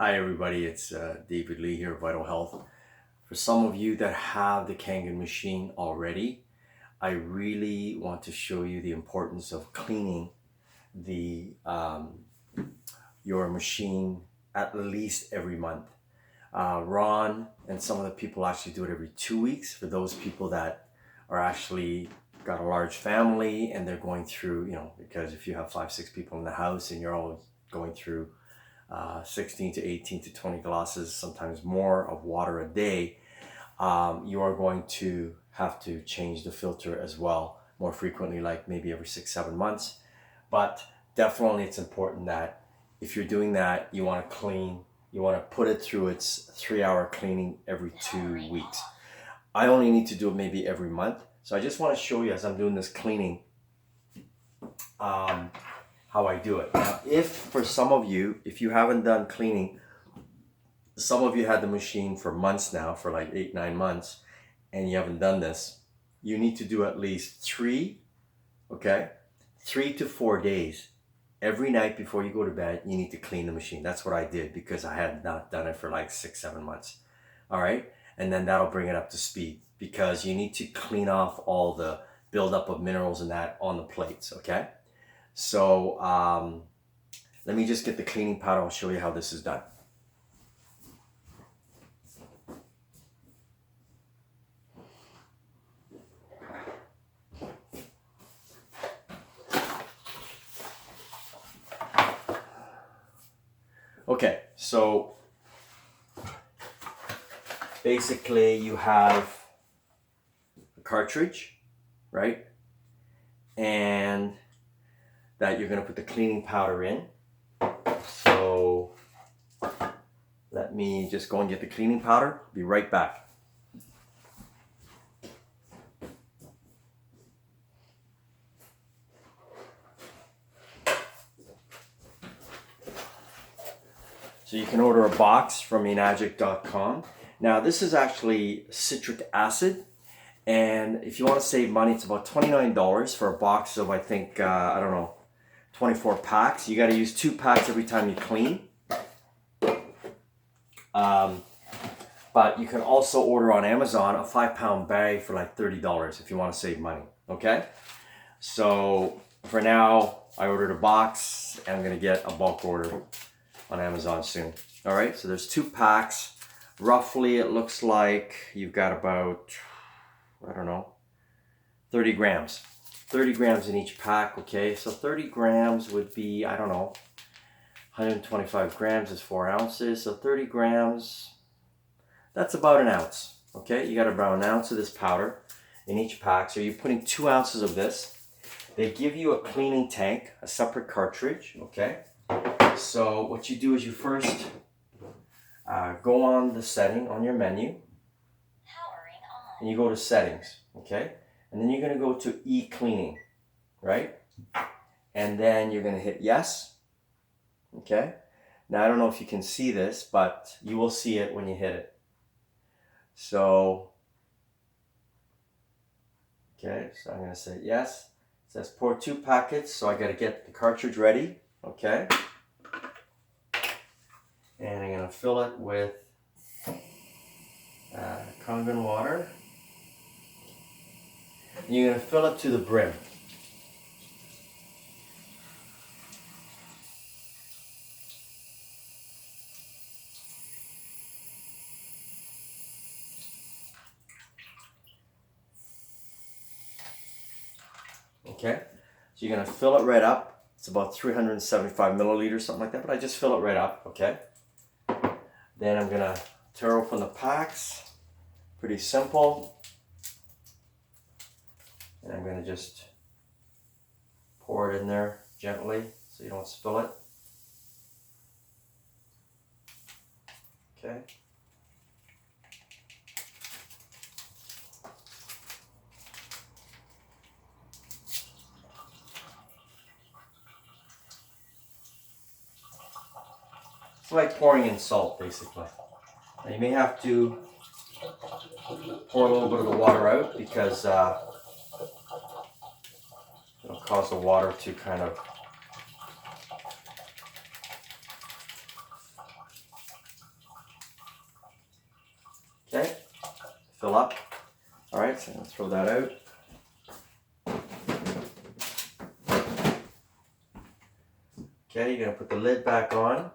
Hi everybody, it's David Lee here, Vital Health. For some of you that have the Kangen machine already, I really want to show you the importance of cleaning the your machine at least every month. Ron and some of the people actually do it every 2 weeks for those people that are actually got a large family and they're going through, because if you have 5, 6 people in the house and you're all going through 16 to 18 to 20 glasses, sometimes more of water a day, you are going to have to change the filter as well more frequently, like maybe every 6, 7 months. But definitely it's important that if you're doing that, you want to clean, you want to put it through its 3-hour cleaning every 2 weeks. I only need to do it maybe every month. So I just want to show you as I'm doing this cleaning, how I do it. Now, if for some of you, if you haven't done cleaning, some of you had the machine for months now, for like 8, 9 months, and you haven't done this, you need to do at least 3 to 4 days. Every night before you go to bed, you need to clean the machine. That's what I did because I had not done it for like 6, 7 months. All right. And then that'll bring it up to speed because you need to clean off all the buildup of minerals and that on the plates. Okay. So let me just get the cleaning powder. I'll show you how this is done. Okay, so basically you have a cartridge, right? And that you're going to put the cleaning powder in. So let me just go and get the cleaning powder. Be right back. So you can order a box from enagic.com. Now this is actually citric acid. And if you want to save money, it's about $29 for a box of, I think, 24 packs. You got to use 2 packs every time you clean. But you can also order on Amazon a 5-pound bag for like $30 if you want to save money. Okay? So for now, I ordered a box and I'm going to get a bulk order on Amazon soon. All right, so there's 2 packs. Roughly, it looks like you've got about, 30 grams. 30 grams in each pack, okay? So 30 grams would be, 125 grams is 4 ounces. So 30 grams, that's about an ounce, okay? You got about an ounce of this powder in each pack. So you're putting 2 ounces of this. They give you a cleaning tank, a separate cartridge, okay? So what you do is you first go on the setting on your menu. And you go to settings, okay? And then you're going to go to e-cleaning, right? And then you're going to hit yes, okay? Now, I don't know if you can see this, but you will see it when you hit it. So, okay, so I'm going to say yes. It says pour 2 packets, so I got to get the cartridge ready, okay? And I'm going to fill it with Kangen water. And you're going to fill it to the brim. Okay, so you're going to fill it right up. It's about 375 milliliters, something like that, but I just fill it right up, okay? Then I'm going to tear open the packs. Pretty simple. And I'm going to just pour it in there gently so you don't spill it. Okay. It's like pouring in salt, basically. Now you may have to pour a little bit of the water out because it'll cause the water to kind of fill up. All right, so I'm gonna throw that out. Okay, you're gonna put the lid back on.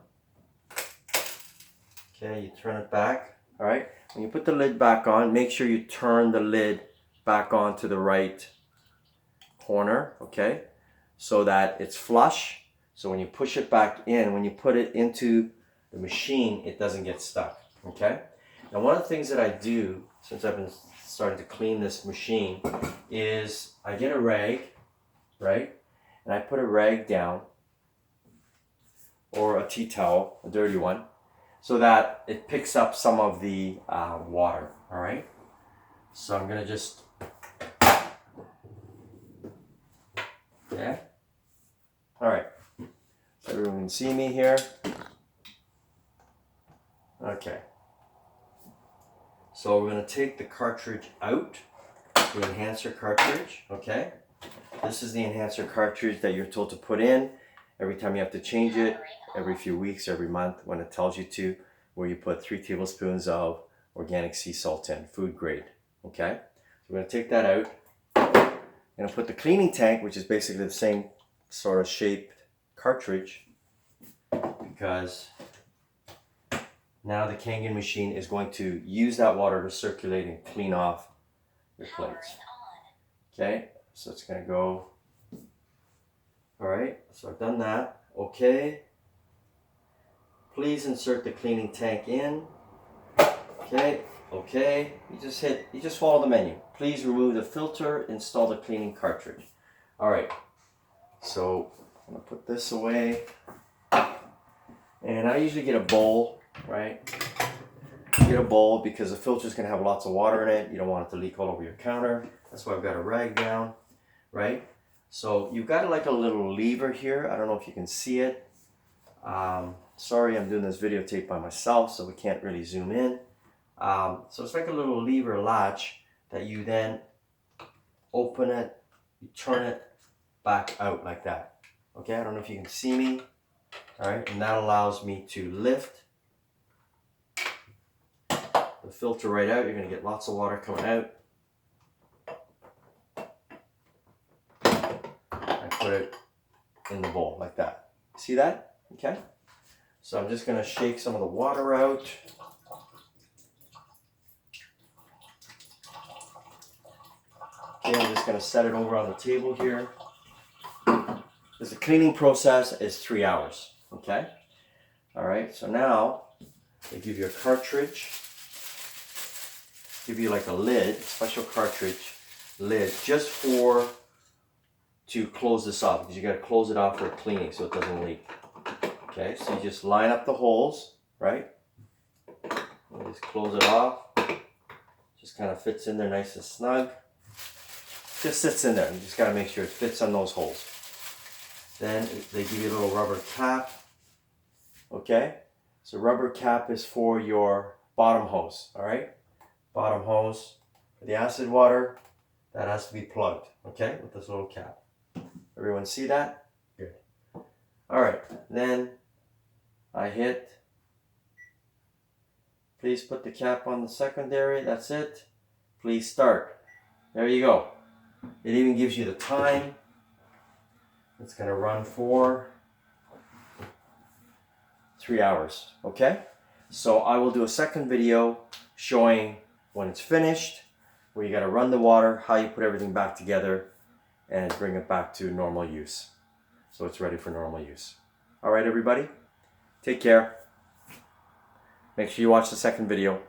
Okay, you turn it back. All right, when you put the lid back on, make sure you turn the lid back on to the right corner, okay, so that it's flush. So when you push it back in, when you put it into the machine, it doesn't get stuck, okay? Now, one of the things that I do, since I've been starting to clean this machine, is I get a rag, right? And I put a rag down, or a tea towel, a dirty one, so that it picks up some of the water, all right? So I'm gonna just, yeah, all right. So everyone can see me here. Okay. So we're gonna take the cartridge out, the enhancer cartridge, okay? This is the enhancer cartridge that you're told to put in. Every time you have to change it, every few weeks, every month, when it tells you to, where you put 3 tablespoons of organic sea salt in, food grade, okay? So we're gonna take that out. I'm gonna put the cleaning tank, which is basically the same sort of shaped cartridge, because now the Kangen machine is going to use that water to circulate and clean off your plates. Okay, so it's gonna go. All right, so I've done that. Okay. Please insert the cleaning tank in. Okay, okay. You just follow the menu. Please remove the filter, install the cleaning cartridge. All right, so I'm gonna put this away. And I usually get a bowl, right? Get a bowl because the filter is gonna have lots of water in it. You don't want it to leak all over your counter. That's why I've got a rag down, right? So you've got like a little lever here. I don't know if you can see it. Sorry, I'm doing this videotape by myself, so we can't really zoom in. So it's like a little lever latch that you then open it, you turn it back out like that. Okay, I don't know if you can see me. All right, and that allows me to lift the filter right out. You're gonna get lots of water coming out. I put it in the bowl like that. See that? Okay. So I'm just gonna shake some of the water out. Okay, I'm just gonna set it over on the table here. Because the cleaning process is 3 hours. Okay. All right. So now they give you a cartridge. Give you like a lid, special cartridge lid, just to close this off, because you got to close it off for cleaning so it doesn't leak. Okay, so you just line up the holes, right? You just close it off. Just kind of fits in there nice and snug. Just sits in there. You just got to make sure it fits on those holes. Then they give you a little rubber cap. Okay, so rubber cap is for your bottom hose. All right. Bottom hose for the acid water, that has to be plugged, okay, with this little cap. Everyone see that? Good. All right, then I hit, please put the cap on the secondary, that's it. Please start. There you go. It even gives you the time. It's gonna run for 3 hours, okay? So I will do a second video showing when it's finished, where you got to run the water, how you put everything back together, and bring it back to normal use. So it's ready for normal use. All right, everybody, take care. Make sure you watch the second video.